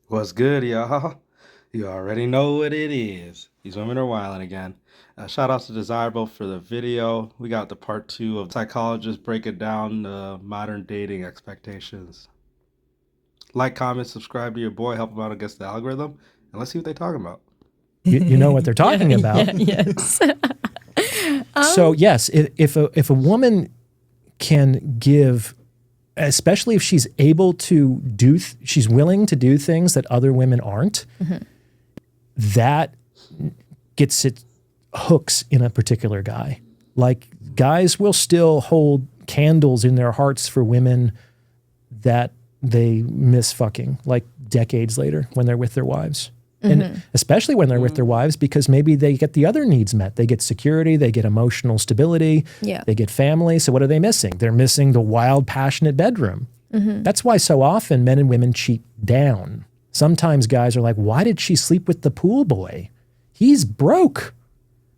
What's good, y'all? You already know what it is. These women are wilding again. Shout out to Desirable for the video. We got the part two of psychologists breaking down the modern dating expectations. Like, comment, subscribe to your boy, help him out against the algorithm, and let's see what they're talking about. You know what they're talking about. Yes. So yes, if a woman can give, especially if she's able to do, she's willing to do things that other women aren't, that gets it hooks in a particular guy. Like guys will still hold candles in their hearts for women that they miss fucking like decades later when they're with their wives. And especially when they're with their wives, because maybe they get the other needs met. They get security, they get emotional stability, they get family. So what are they missing? They're missing the wild, passionate bedroom. That's why so often men and women cheat down. Sometimes guys are like, why did she sleep with the pool boy? He's broke.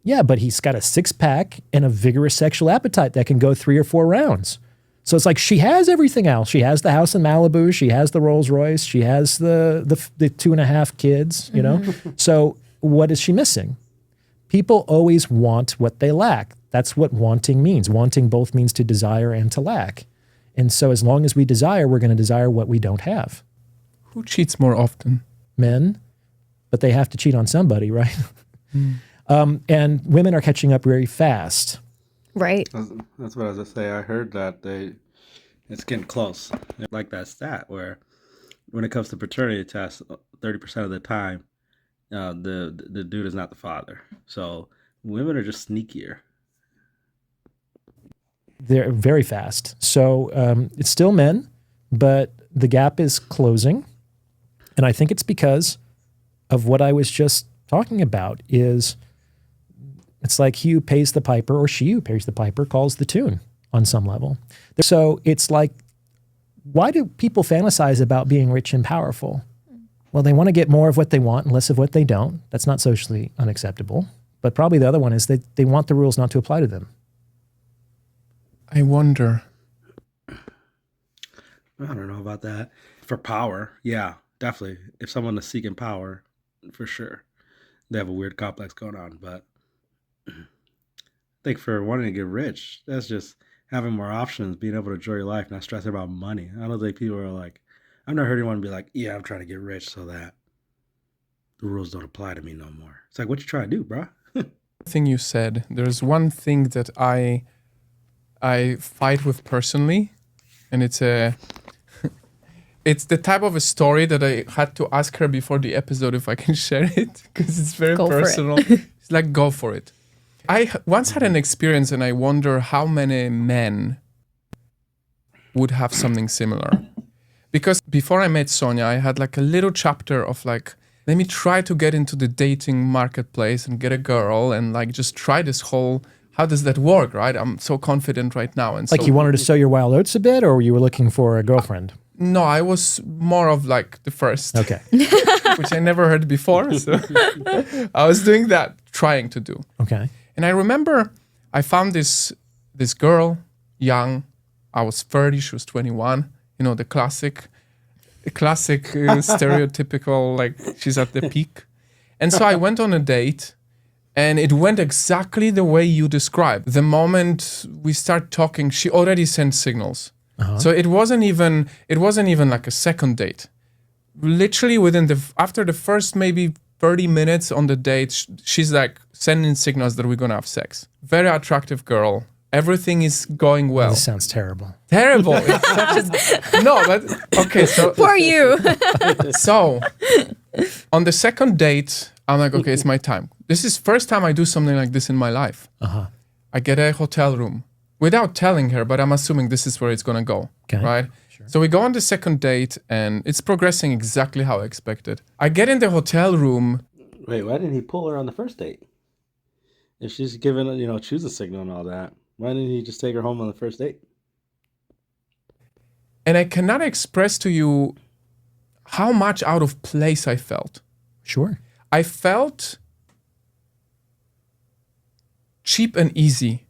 Yeah, but he's got a six-pack and a vigorous sexual appetite that can go 3 or 4 rounds. So it's like she has everything else. She has the house in Malibu. She has the Rolls Royce. She has the 2.5 kids, you know? So what is she missing? People always want what they lack. That's what wanting means. Wanting both means to desire and to lack. And so as long as we desire, we're going to desire what we don't have. Who cheats more often? Men, but they have to cheat on somebody, right? And women are catching up very fast. Right. That's what I was gonna say. I heard that it's getting close. Like that stat where when it comes to paternity tests, 30% of the time, the dude is not the father. So women are just sneakier. They're very fast. So it's still men, but the gap is closing. And I think it's because of what I was just talking about is it's like he who pays the piper or she who pays the piper calls the tune on some level. So it's like, why do people fantasize about being rich and powerful? Well, they want to get more of what they want and less of what they don't. That's not socially unacceptable. But probably the other one is they want the rules not to apply to them. I wonder. I don't know about that. For power, yeah, definitely. If someone is seeking power, for sure, they have a weird complex going on. But I think for wanting to get rich, that's just having more options, being able to enjoy your life, not stressing about money. I don't think people are like, I've never heard anyone be like, yeah, I'm trying to get rich so that the rules don't apply to me no more. It's like, what you trying to do, bro? Thing you said, there's one thing that I fight with personally, and it's it's the type of a story that I had to ask her before the episode if I can share it, because it's very personal. It's like, go for it. I once had an experience, and I wonder how many men would have something similar. Because before I met Sonia, I had like a little chapter of like, let me try to get into the dating marketplace and get a girl and like just try this whole, how does that work, right? I'm so confident right now. And Like so, you wanted to sow your wild oats a bit, or you were looking for a girlfriend? No, I was more of like the first, Okay. which I never heard before. So I was doing that, trying to do. Okay. And I remember I found this girl, young. I was 30, she was 21. You know, the classic stereotypical, like she's at the peak. And so I went on a date, and it went exactly the way you described. The moment we start talking, she already sent signals. So it wasn't even like a second date. Literally after the first maybe 30 minutes on the date, she's like sending signals that we're gonna have sex. Very attractive girl. Everything is going well. This sounds terrible. Terrible. It's such a, no, but okay. So For you. so on the second date, I'm like, okay, it's my time. This is first time I do something like this in my life. I get a hotel room without telling her, but I'm assuming this is where it's gonna go, Okay. right? Sure. So we go on the second date, and it's progressing exactly how I expected. I get in the hotel room. Wait, why didn't he pull her on the first date? If she's given, choose a signal and all that, why didn't he just take her home on the first date? And I cannot express to you how much out of place I felt. Sure. I felt cheap and easy.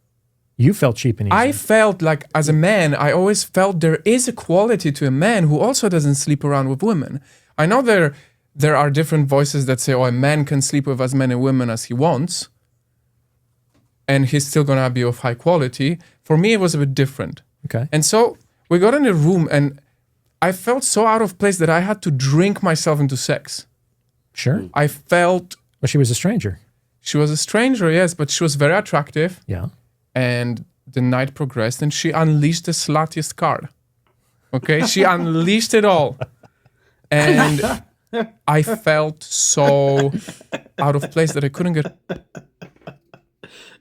You felt cheap and easy. I felt like, as a man, I always felt there is a quality to a man who also doesn't sleep around with women. I know there are different voices that say, oh, a man can sleep with as many women as he wants, and he's still gonna be of high quality. For me, it was a bit different. Okay. And so we got in a room, and I felt so out of place that I had to drink myself into sex. Sure. I felt Well, she was a stranger. she was a stranger, yes, but she was very attractive. Yeah. And the night progressed, and she unleashed the sluttiest card. Okay, she unleashed it all, and I felt so out of place that I couldn't get.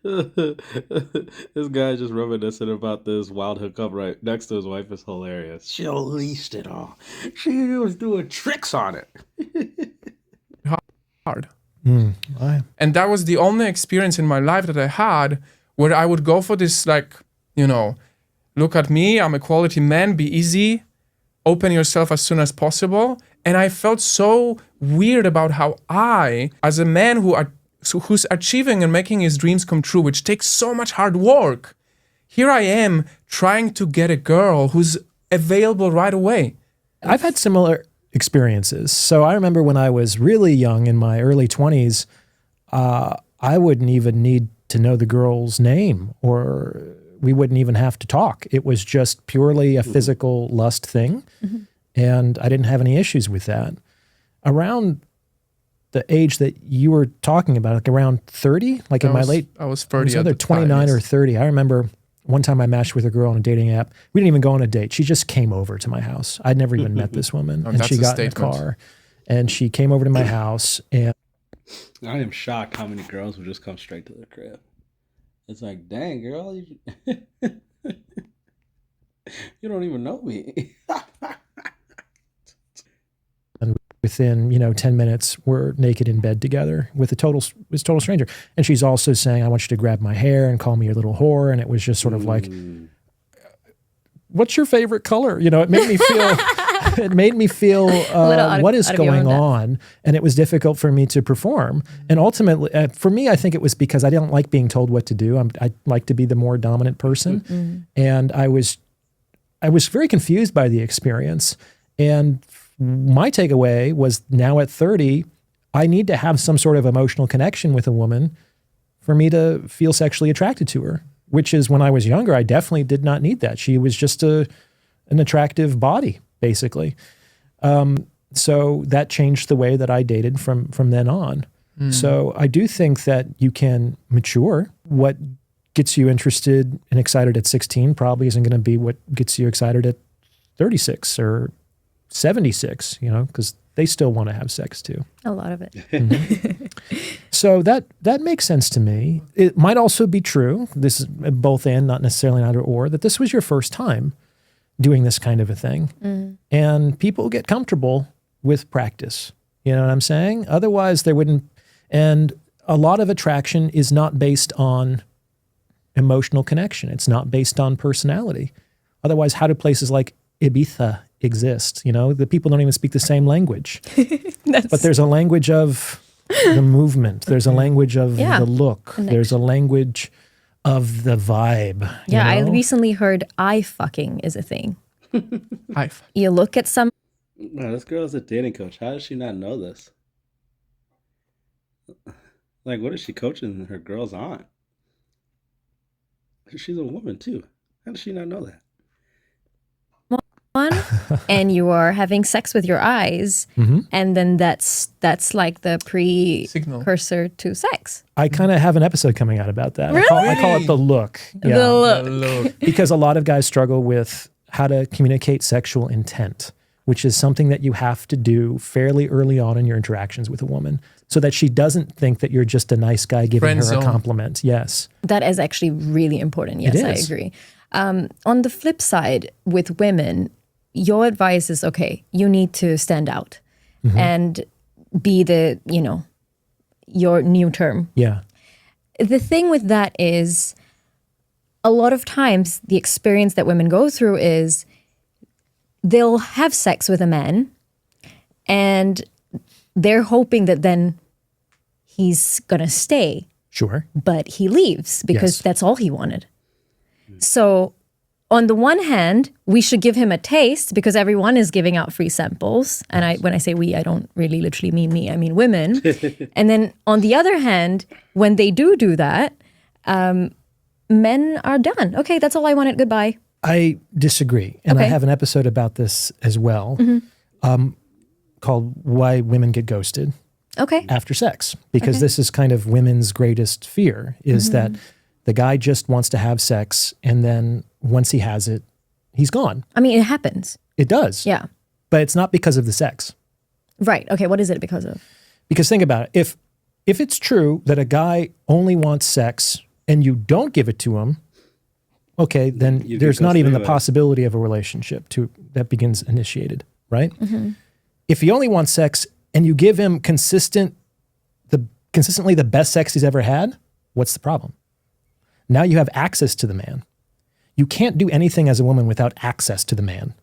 This guy just reminiscing about this wild hookup right next to his wife is hilarious. She unleashed it all. She was doing tricks on it. Hard. I- And that was the only experience in my life that I had where I would go for this, like, look at me, I'm a quality man, be easy, open yourself as soon as possible. And I felt so weird about how I, as a man who's achieving and making his dreams come true, which takes so much hard work, here I am trying to get a girl who's available right away. I've had similar experiences. So I remember when I was really young in my early 20s, I wouldn't even need to know the girl's name, or we wouldn't even have to talk. It was just purely a physical lust thing. And I didn't have any issues with that. Around the age that you were talking about, like around 30, like in my late, I was it 30 was at either the time, 29 yes. or 30. I remember one time I matched with a girl on a dating app. We didn't even go on a date. She just came over to my house. I'd never even met this woman. Oh, And she that's a got in a statement. car and she came over to my house, and I am shocked how many girls would just come straight to the crib. It's like, dang, girl, you, you don't even know me. within 10 minutes we're naked in bed together with a total stranger. And she's also saying, I want you to grab my hair and call me your little whore. And it was just sort of like, what's your favorite color? It made me feel what is out of your going own depth. on. And it was difficult for me to perform. And ultimately, for me, I think it was because I didn't like being told what to do. I like to be the more dominant person. And I was very confused by the experience. And my takeaway was, now at 30, I need to have some sort of emotional connection with a woman for me to feel sexually attracted to her, which is, when I was younger, I definitely did not need that. She was just an attractive body, basically. So that changed the way that I dated from then on. So I do think that you can mature. What gets you interested and excited at 16 probably isn't going to be what gets you excited at 36 or 76, because they still want to have sex too. A lot of it. So that makes sense to me. It might also be true, this is both and, not necessarily either or, that this was your first time doing this kind of a thing. And people get comfortable with practice. You know what I'm saying? Otherwise they wouldn't. And a lot of attraction is not based on emotional connection. It's not based on personality. Otherwise, how do places like Ibiza exist? The people don't even speak the same language. But there's a language of the movement. There's a language of the look. There's a language of the vibe. Yeah, I you know? recently heard eye fucking is a thing. I've You look at some No, this girl's a dating coach. How does she not know this? Like, what is she coaching her girls on? She's a woman too. How does she not know that? one and you are having sex with your eyes, and then that's like the Signal. precursor to sex. I kind of have an episode coming out about that. I call it the look. Yeah. The look. look. Because a lot of guys struggle with how to communicate sexual intent, which is something that you have to do fairly early on in your interactions with a woman, so that she doesn't think that you're just a nice guy giving Friend her zone. a compliment. Yes. That is actually really important. Yes, It I is. agree. On the flip side, with women, your advice is, okay, you need to stand out and be the, your new term. Yeah. The thing with that is, a lot of times the experience that women go through is they'll have sex with a man and they're hoping that then he's going to stay, Sure. but he leaves because Yes. that's all he wanted. So on the one hand, we should give him a taste because everyone is giving out free samples. And when I say we, I don't really literally mean me, I mean women. And then on the other hand, when they do that, men are done. Okay, that's all I wanted. Goodbye. I disagree. And I Okay. have an episode about this as well, called Why Women Get Ghosted Okay. After Sex. Because Okay. this is kind of women's greatest fear, is that the guy just wants to have sex, and then once he has it, he's gone. I mean, it happens. It does. Yeah. But it's not because of the sex. Right. Okay. What is it because of? Because think about it. If it's true that a guy only wants sex and you don't give it to him, okay, then You there's could go not even the through it. possibility of a relationship that begins initiated, right? If he only wants sex and you give him consistently the best sex he's ever had, what's the problem? Now you have access to the man. You can't do anything as a woman without access to the man.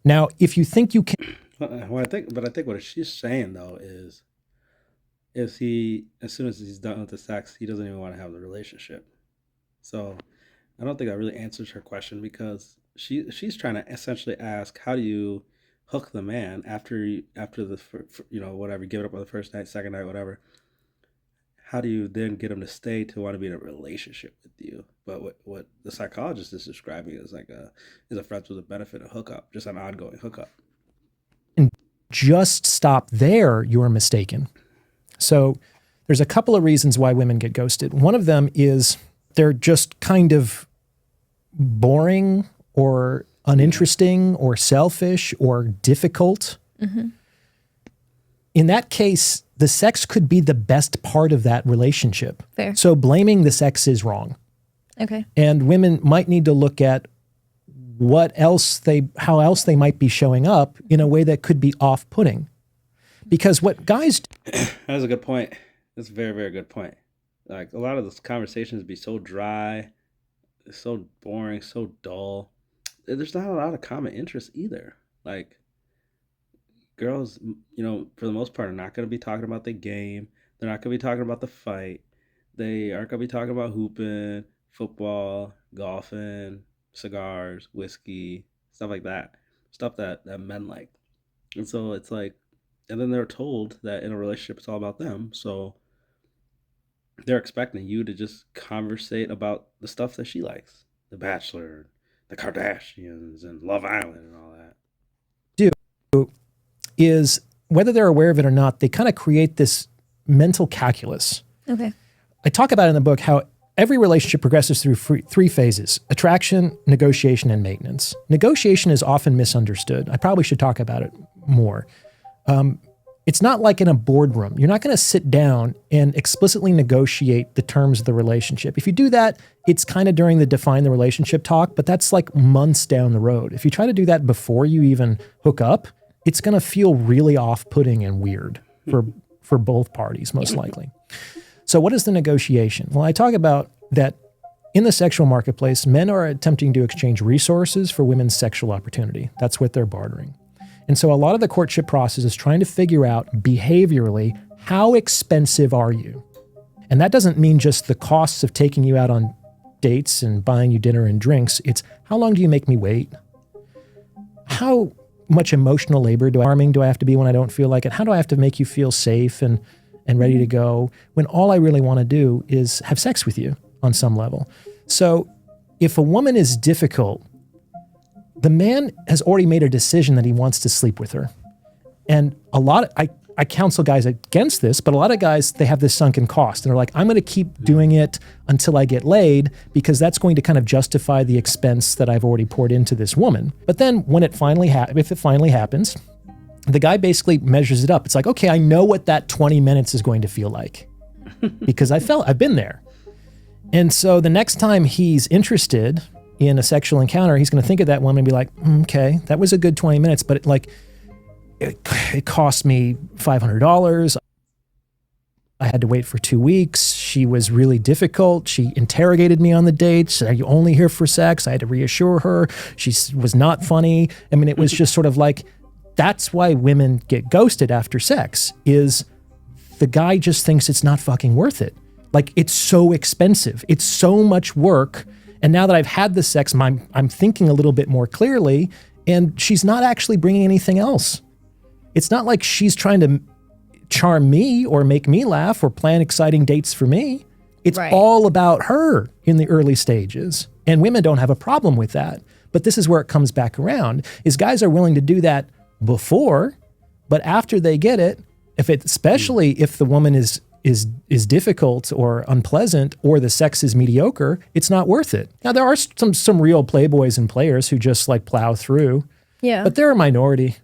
Now, if you think you can, I think what she's saying though is, as soon as he's done with the sex, he doesn't even want to have the relationship. So, I don't think that really answers her question because she's trying to essentially ask, how do you hook the man after the whatever, give it up on the first night, second night, whatever. How do you then get him to stay to want to be in a relationship with you? But what the psychologist is describing is is a friends with a benefit, a hookup, just an ongoing hookup. just stop there, you're mistaken. So there's a couple of reasons why women get ghosted. One of them is they're just kind of boring or uninteresting or selfish or difficult. In that case, the sex could be the best part of that relationship. Fair. So blaming the sex is wrong. Okay. And women might need to look at how else they might be showing up in a way that could be off-putting. Because what guys That's a good point. That's a very, very good point. Like a lot of those conversations be so dry, so boring, so dull. There's not a lot of common interest either. Like girls, for the most part, are not going to be talking about the game. They're not going to be talking about the fight. They aren't going to be talking about hooping, football, golfing, cigars, whiskey, stuff like that. Stuff that men like. And so it's like, and then they're told that in a relationship it's all about them. So they're expecting you to just conversate about the stuff that she likes. The Bachelor, the Kardashians, and Love Island and all that. is, whether they're aware of it or not, they kind of create this mental calculus. Okay. I talk about in the book how every relationship progresses through three phases: attraction, negotiation, and maintenance. Negotiation is often misunderstood. I probably should talk about it more. It's not like in a boardroom. You're not going to sit down and explicitly negotiate the terms of the relationship. If you do that, it's kind of during the define the relationship talk, but that's like months down the road. If you try to do that before you even hook up, it's going to feel really off-putting and weird for both parties, most likely. So what is the negotiation? Well, I talk about that in the sexual marketplace, men are attempting to exchange resources for women's sexual opportunity. That's what they're bartering. And so a lot of the courtship process is trying to figure out behaviorally, how expensive are you? And that doesn't mean just the costs of taking you out on dates and buying you dinner and drinks. It's how long do you make me wait? How much emotional labor do I have to be when I don't feel like it? How do I have to make you feel safe and ready to go when all I really want to do is have sex with you on some level? So if a woman is difficult, the man has already made a decision that he wants to sleep with her. And I counsel guys against this, but a lot of guys, they have this sunken cost and they're like, I'm going to keep doing it until I get laid because that's going to kind of justify the expense that I've already poured into this woman. But then when if it finally happens, the guy basically measures it up. It's like, okay, I know what that 20 minutes is going to feel like because I've been there. And so the next time he's interested in a sexual encounter, he's going to think of that woman and be like, okay, that was a good 20 minutes, but it cost me $500. I had to wait for 2 weeks. She was really difficult. She interrogated me on the dates. Are you only here for sex? I had to reassure her. She was not funny. I mean, it was just sort of like, that's why women get ghosted after sex, is the guy just thinks it's not fucking worth it. Like, it's so expensive. It's so much work. And now that I've had the sex, I'm thinking a little bit more clearly, and she's not actually bringing anything else. It's not like she's trying to charm me or make me laugh or plan exciting dates for me. It's Right. all about her in the early stages. And women don't have a problem with that. But this is where it comes back around, is guys are willing to do that before, but after they get it, especially if the woman is difficult or unpleasant or the sex is mediocre, it's not worth it. Now there are some real playboys and players who just like plow through, Yeah. but they're a minority.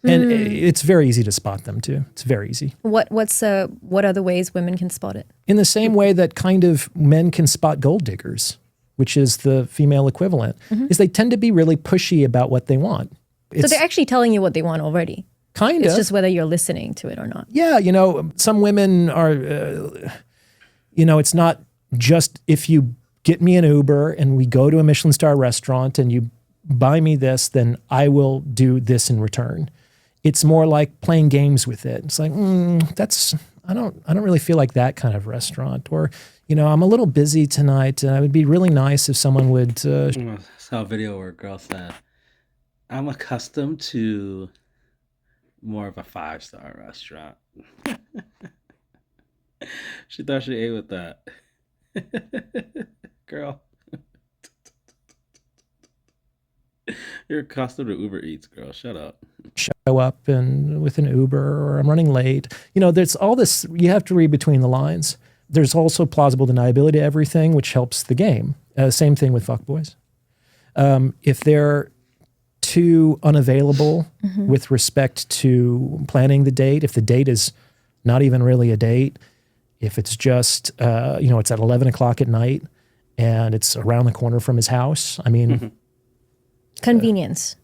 And it's very easy to spot them too. It's very easy. What are the ways women can spot it? In the same way that kind of men can spot gold diggers, which is the female equivalent, is they tend to be really pushy about what they want. So It's they're actually telling you what they want already. kind It's of. just whether you're listening to it or not. Yeah, some women are, it's not just if you get me an Uber and we go to a Michelin star restaurant and you buy me this, then I will do this in return. It's more like playing games with it. It's like, I don't really feel like that kind of restaurant. Or, I'm a little busy tonight and it would be really nice if someone would, I saw a video where a girl said, I'm accustomed to more of a 5-star restaurant. She thought she ate with that. Girl. You're accustomed to Uber Eats, girl. Shut up. show up and with an Uber or I'm running late. There's all this, you have to read between the lines. There's also plausible deniability to everything, which helps the game. Same thing with fuckboys. If they're too unavailable with respect to planning the date, if the date is not even really a date, if it's just, it's at 11 o'clock at night and it's around the corner from his house, I mean, Convenience.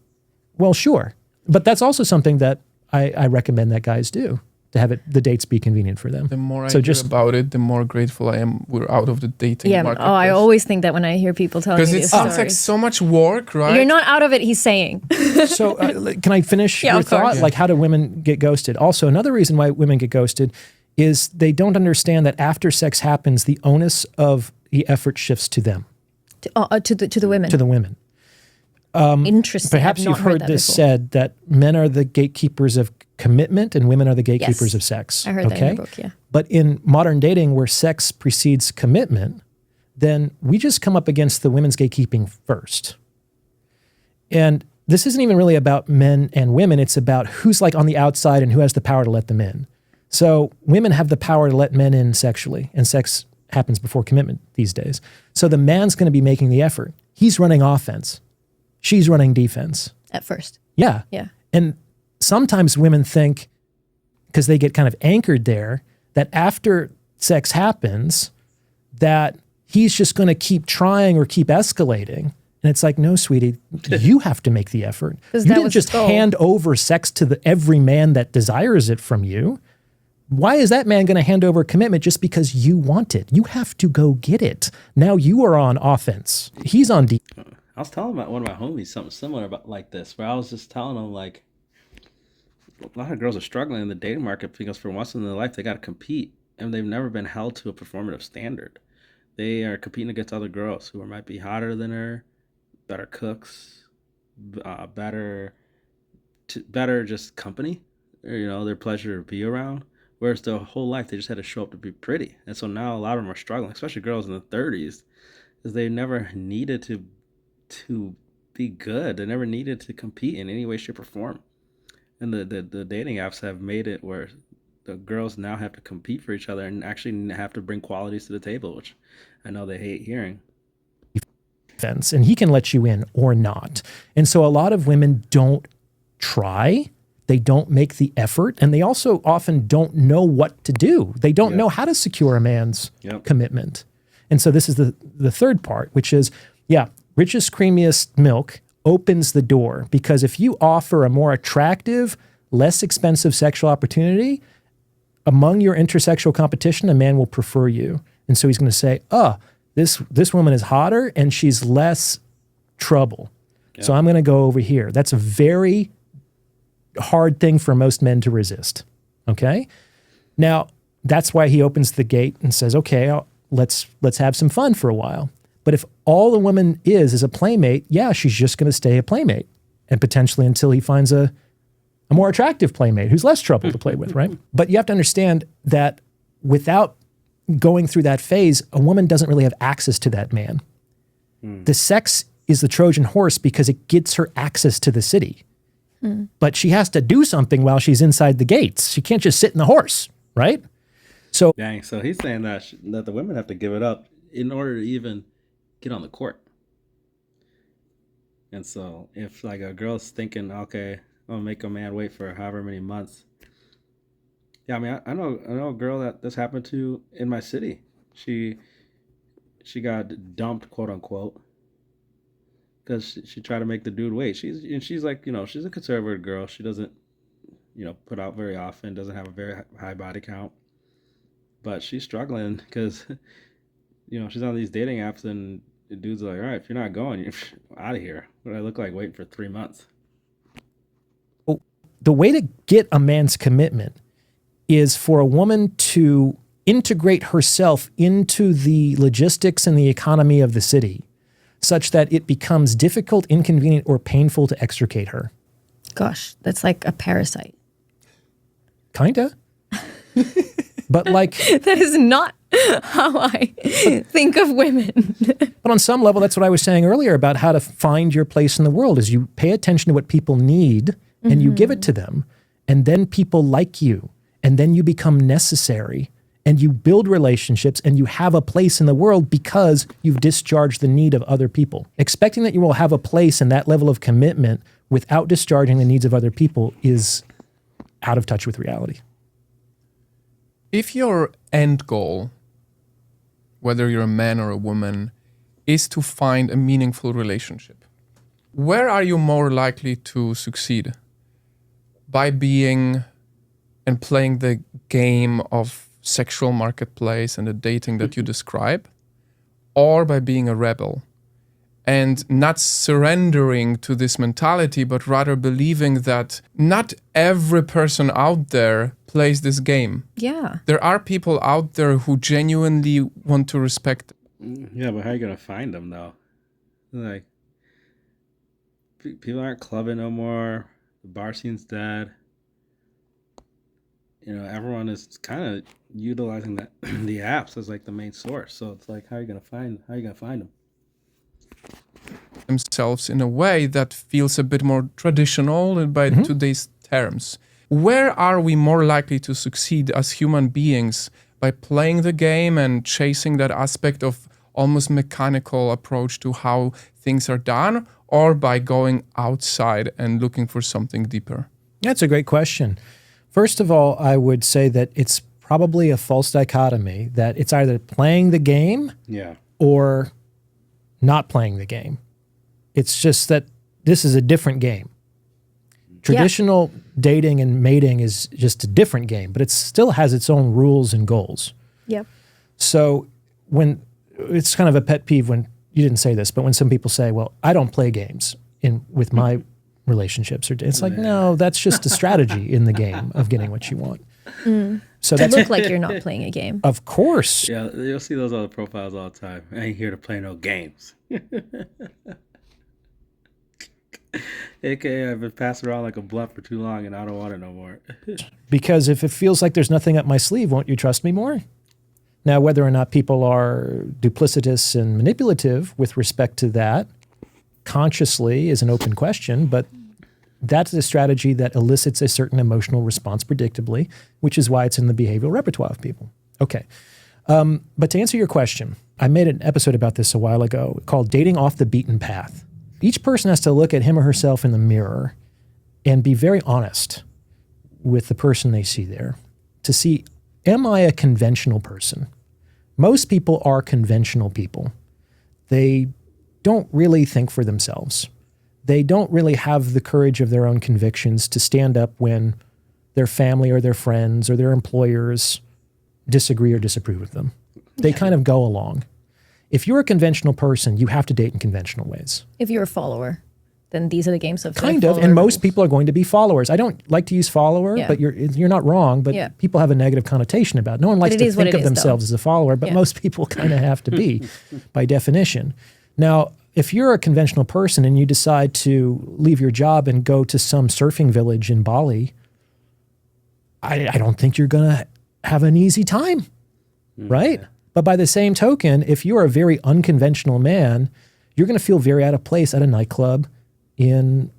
well, sure. But that's also something that I recommend that guys do, to have the dates be convenient for them. The more I So hear just- about it, the more grateful I am we're out of the dating Yeah. market. Oh, I always think that when I hear people telling me Because it these sounds like stories. so much work, right? You're not out of it, he's saying. So can I finish Yeah, your of course. thought? Yeah. Like, how do women get ghosted? Also, another reason why women get ghosted is they don't understand that after sex happens, the onus of the effort shifts to them, to the women. to the women. Interesting. Perhaps I've you've not heard that this before. said, that men are the gatekeepers of commitment and women are the gatekeepers Yes. of sex. I heard that in the book, yeah. But in modern dating, where sex precedes commitment, then we just come up against the women's gatekeeping first. And this isn't even really about men and women. It's about who's like on the outside and who has the power to let them in. So women have the power to let men in sexually, and sex happens before commitment these days. So the man's going to be making the effort. He's running offense. She's running defense. At first. Yeah. Yeah. And sometimes women think, because they get kind of anchored there, that after sex happens, that he's just going to keep trying or keep escalating. And it's like, no, sweetie, you have to make the effort. 'Cause You that didn't was just the goal. hand over sex to every man that desires it from you. Why is that man going to hand over commitment just because you want it? You have to go get it. Now you are on offense. He's on defense. I was telling one of my homies something similar about like this, where I was just telling them like a lot of girls are struggling in the dating market because for once in their life they got to compete, and they've never been held to a performative standard. They are competing against other girls who might be hotter than her, better cooks, better just company, or, their pleasure to be around. Whereas their whole life they just had to show up to be pretty, and so now a lot of them are struggling, especially girls in the 30s, because they never needed to be good. They never needed to compete in any way, shape, or form. And the dating apps have made it where the girls now have to compete for each other and actually have to bring qualities to the table, which I know they hate hearing. And he can let you in or not. And so a lot of women don't try, they don't make the effort, and they also often don't know what to do. They don't know how to secure a man's commitment. And so this is the third part, which is, richest, creamiest milk opens the door, because if you offer a more attractive, less expensive sexual opportunity, among your intersexual competition, a man will prefer you. And so he's going to say, this woman is hotter and she's less trouble. So I'm going to go over here. That's a very hard thing for most men to resist. Okay? Now, that's why he opens the gate and says, okay, let's have some fun for a while. But if all the woman is a playmate, yeah, she's just going to stay a playmate, and potentially until he finds a more attractive playmate who's less trouble to play with, right? But you have to understand that without going through that phase, a woman doesn't really have access to that man. The sex is the Trojan horse because it gets her access to the city. But she has to do something while she's inside the gates. She can't just sit in the horse, right? So Dang. So he's saying that that the women have to give it up in order to even get on the court. And so if like a girl's thinking, okay, I'll make a man wait for however many months. Yeah, I mean, I know a girl that this happened to in my city. She got dumped, quote unquote, because she tried to make the dude wait. She's like, she's a conservative girl. She doesn't, put out very often. Doesn't have a very high body count, but she's struggling because, she's on these dating apps and the dude's like, all right, if you're not going, you're out of here. What do I look like waiting for 3 months? the way to get a man's commitment is for a woman to integrate herself into the logistics and the economy of the city such that it becomes difficult, inconvenient, or painful to extricate her. Gosh, that's like a parasite. Kinda. But like... That is not how I think of women. But on some level, that's what I was saying earlier about how to find your place in the world is you pay attention to what people need and you give it to them. And then people like you. And then you become necessary. And you build relationships and you have a place in the world because you've discharged the need of other people. Expecting that you will have a place in that level of commitment without discharging the needs of other people is out of touch with reality. If your end goal, whether you're a man or a woman, is to find a meaningful relationship, where are you more likely to succeed? By being and playing the game of sexual marketplace and the dating that you describe, or by being a rebel and not surrendering to this mentality, but rather believing that not every person out there plays this game. Yeah. There are people out there who genuinely want to respect. Yeah, but how are you gonna find them though? Like, people aren't clubbing no more. The bar scene's dead. Everyone is kind of utilizing the apps as like the main source. So it's like, how are you gonna find them? Themselves in a way that feels a bit more traditional by today's terms. Where are we more likely to succeed as human beings? By playing the game and chasing that aspect of almost mechanical approach to how things are done, or by going outside and looking for something deeper? That's a great question. First of all, I would say that it's probably a false dichotomy that it's either playing the game or not playing the game. It's just that this is a different game. Traditional dating and mating is just a different game, but it still has its own rules and goals. Yep. So when it's kind of a pet peeve when you didn't say this, but when some people say, well, I don't play games with my relationships, it's like, no, that's just a strategy in the game of getting what you want. So To that's look like you're not playing a game. of course. Yeah, you'll see those other profiles all the time. I ain't here to play no games. AKA, I've been passing around like a blunt for too long and I don't want it no more. Because if it feels like there's nothing up my sleeve, won't you trust me more? Now, whether or not people are duplicitous and manipulative with respect to that, consciously is an open question, but that's a strategy that elicits a certain emotional response predictably, which is why it's in the behavioral repertoire of people. Okay. But to answer your question, I made an episode about this a while ago called Dating Off the Beaten Path. Each person has to look at him or herself in the mirror and be very honest with the person they see there to see, am I a conventional person? Most people are conventional people. They don't really think for themselves. They don't really have the courage of their own convictions to stand up when their family or their friends or their employers disagree or disapprove of them. They kind of go along. If you're a conventional person, you have to date in conventional ways. If you're a follower. then these are the games of Kind of, and most people are going to be followers. I don't like to use follower, Yeah. but you're not wrong. But Yeah. people have a negative connotation about it. No one likes it to is what think it of is, themselves though. as a follower, but Yeah. most people kind of have to be by definition. Now, if you're a conventional person and you decide to leave your job and go to some surfing village in Bali, I don't think you're going to have an easy time, right? But by the same token, if you're a very unconventional man, you're going to feel very out of place at a nightclub in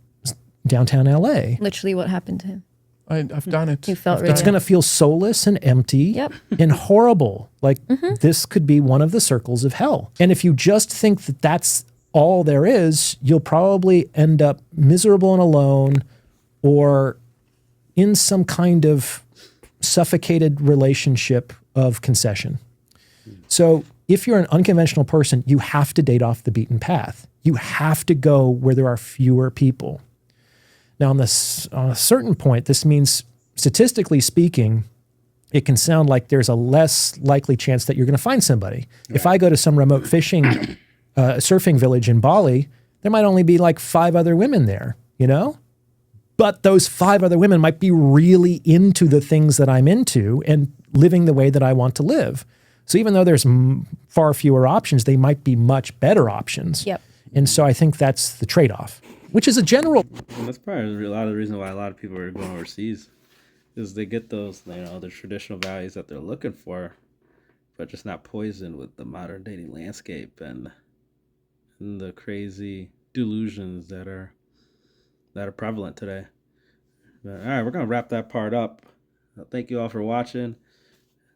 downtown LA. Literally what happened to him. I've done it. You felt I've really- It's going to feel soulless and empty Yep. and horrible. Like this could be one of the circles of hell. And if you just think that that's all there is, you'll probably end up miserable and alone or in some kind of suffocated relationship of concession. So if you're an unconventional person, you have to date off the beaten path. You have to go where there are fewer people. Now, on a certain point, this means, statistically speaking, it can sound like there's a less likely chance that you're going to find somebody. If I go to some remote fishing, surfing village in Bali, there might only be like 5 other women there, you know? But those 5 other women might be really into the things that I'm into and living the way that I want to live. So even though there's far fewer options, they might be much better options. Yep. And so I think that's the trade-off, which is a general. And that's probably a lot of the reason why a lot of people are going overseas, is they get those, the traditional values that they're looking for, but just not poisoned with the modern dating landscape and the crazy delusions that are prevalent today. But, all right, we're gonna wrap that part up. Thank you all for watching.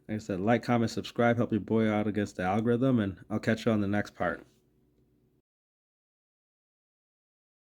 Like I said, like, comment, subscribe, help your boy out against the algorithm, and I'll catch you on the next part.